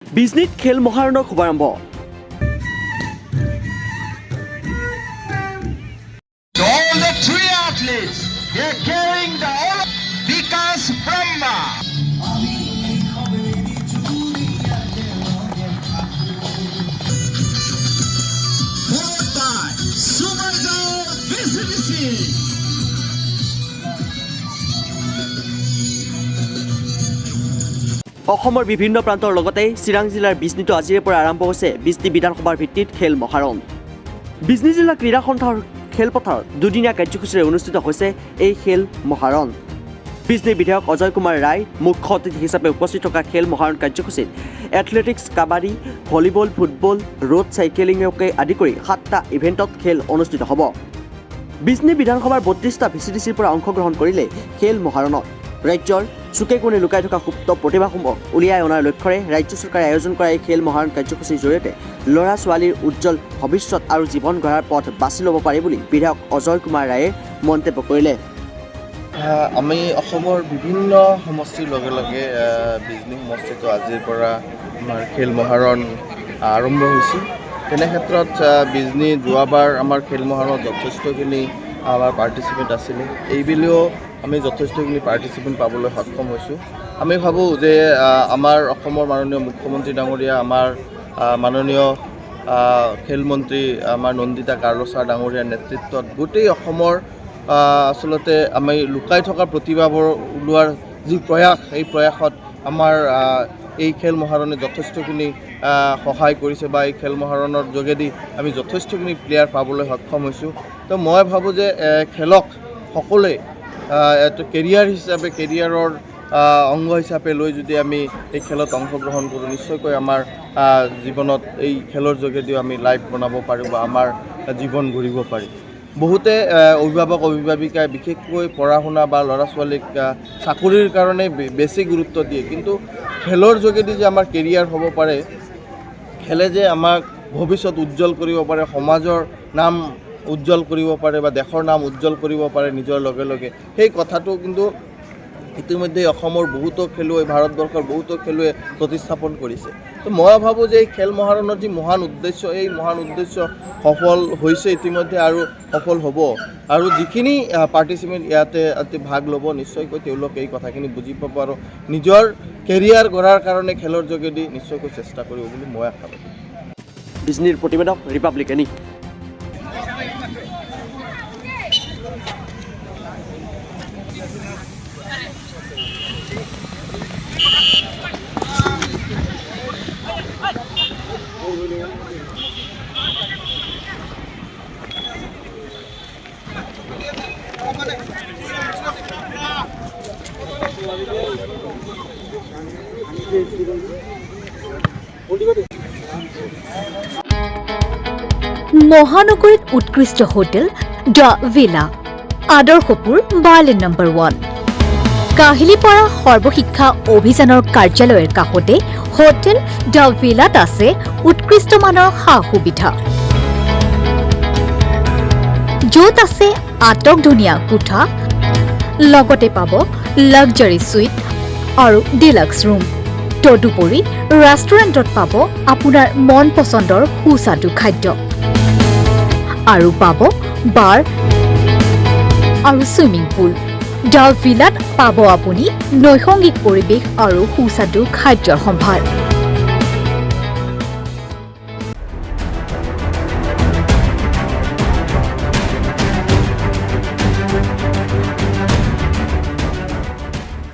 বিজনীত খেল মহাৰণৰ শুভাৰম্ভ। All the three athletes, they're carrying the all Vikas Brahma. Followed by Sumajo Visivisi. অসমৰ বিভিন্ন প্ৰান্তৰ লগতে চিৰাং জিলাৰ বিজনীতো আজিৰে পৰা আৰম্ভ হৈছে বিজনী বিধানসভাৰ ভিত্তিত খেল মহাৰণ। বিজনী জিলা ক্ৰীড়া সন্থাৰ খেলপথাৰত দুদিনীয়া কাৰ্যসূচীৰে অনুষ্ঠিত হৈছে এই খেল মহাৰণ। বিজনী বিধায়ক অজয় কুমাৰ ৰায় মুখ্য অতিথি হিচাপে উপস্থিত থকা খেল মহাৰণ কাৰ্যসূচীত athletics, kabaddi, volleyball, football, road চাইকেলিঙকে আদি কৰি 7টা ইভেণ্টত খেল অনুষ্ঠিত হ'ব। বিজনী বিধানসভাৰ 32টা VCDCৰ পৰা অংশগ্ৰহণ কৰিলে খেল মহাৰণত ৰাজ্যৰ চুকে কোণে লুকাই থকা সুপ্ত প্ৰতিভাসমূহ উলিয়াই অনাৰ লক্ষ্যৰে ৰাজ্য চৰকাৰে আয়োজন কৰা এই খেল মহাৰণ কাৰ্যসূচীৰ জৰিয়তে ল'ৰা ছোৱালীৰ উজ্জ্বল ভৱিষ্যত আৰু জীৱন গঢ়াৰ পথ বাছি ল'ব পাৰি বুলি বিধায়ক অজয় কুমাৰ ৰায়ে মন্তব্য কৰিলে। আমি অসমৰ বিভিন্ন সমষ্টিৰ লগে লগে বিজনী সমষ্টিটো আজিৰ পৰা আমাৰ খেল মহাৰণ আৰম্ভ হৈছিল। তেনে ক্ষেত্ৰত বিজনী যোৱাবাৰ আমাৰ খেল মহাৰণত যথেষ্টখিনি আমাৰ পাৰ্টিচিপেণ্ট আছিলে। এইবেলিও আমি যথেষ্টখিনি পাৰ্টিচিপেণ্ট পাবলৈ সক্ষম হৈছোঁ। আমি ভাবোঁ যে আমাৰ অসমৰ মাননীয় মুখ্যমন্ত্ৰী ডাঙৰীয়া, আমাৰ মাননীয় খেলমন্ত্ৰী আমাৰ নন্দিতা কাৰ্লোচাৰ ডাঙৰীয়াৰ নেতৃত্বত গোটেই অসমৰ আচলতে আমি লুকাই থকা প্ৰতিভাবোৰ ওলোৱাৰ যি প্ৰয়াস, এই প্ৰয়াসত আমাৰ এই খেল মহাৰণে যথেষ্টখিনি সহায় কৰিছে বা এই খেল মহাৰণৰ যোগেদি আমি যথেষ্টখিনি প্লেয়াৰ পাবলৈ সক্ষম হৈছোঁ। তো মই ভাবোঁ যে খেলক সকলোৱে কেৰিয়াৰ হিচাপে, কেৰিয়াৰৰ অংগ হিচাপে লৈ যদি আমি এই খেলত অংশগ্ৰহণ কৰোঁ, নিশ্চয়কৈ আমাৰ জীৱনত এই খেলৰ যোগেদিও আমি লাইফ বনাব পাৰোঁ বা আমাৰ জীৱন গঢ়িব পাৰি। বহুতে অভিভাৱক অভিভাৱিকাই বিশেষকৈ পঢ়া শুনা বা ল'ৰা ছোৱালীক চাকৰিৰ কাৰণে বেছি গুৰুত্ব দিয়ে, কিন্তু খেলৰ যোগেদি যে আমাৰ কেৰিয়াৰ হ'ব পাৰে, খেলে যে আমাক ভৱিষ্যত উজ্জ্বল কৰিব পাৰে, সমাজৰ নাম উজ্জ্বল কৰিব পাৰে বা দেশৰ নাম উজ্জ্বল কৰিব পাৰে নিজৰ লগে লগে, সেই কথাটো কিন্তু ইতিমধ্যে অসমৰ বহুতো খেলুৱৈ, ভাৰতবৰ্ষৰ বহুতো খেলুৱৈয়ে প্ৰতিস্থাপন কৰিছে। তো মই ভাবোঁ যে এই খেল মহাৰণৰ যি মহান উদ্দেশ্য, এই মহান উদ্দেশ্য সফল হৈছে ইতিমধ্যে আৰু সফল হ'ব। আৰু যিখিনি পাৰ্টিচিপেণ্ট ইয়াতে ভাগ ল'ব, নিশ্চয়কৈ তেওঁলোকে এই কথাখিনি বুজি পাব আৰু নিজৰ কেৰিয়াৰ গঢ়াৰ কাৰণে খেলৰ যোগেদি নিশ্চয়কৈ চেষ্টা কৰিব বুলি মই আশা কৰোঁ। বিজনীৰ প্ৰতিবেদক ৰিপাব্লিকানী। মহানগৰীত উৎকৃষ্ট হোটেল দ্য ভিলা, আদৰ্শপুৰ, বাৰ্লিন নম্বৰ 1। কাহিলীপাৰা সৰ্বশিক্ষা অভিযানৰ কাৰ্যালয়ৰ কাষতে হোটেল দ্য ভিলাত আছে উৎকৃষ্ট মানৰ সা সুবিধা, য'ত আছে আটকধুনীয়া কোঠা, লগতে পাব লাক্সাৰী সুইট আৰু ডিলাক্স ৰুম। তদুপৰি ৰেষ্টুৰেণ্টত পাব আপোনাৰ মন পচন্দৰ সুস্বাদু খাদ্য আৰু পাব বাৰ আৰু ছুইমিং পুল। দ্য ভিলাত পাব আপুনি নৈসংগিক পৰিৱেশ আৰু সুস্বাদু খাদ্যৰ সম্ভাৰ।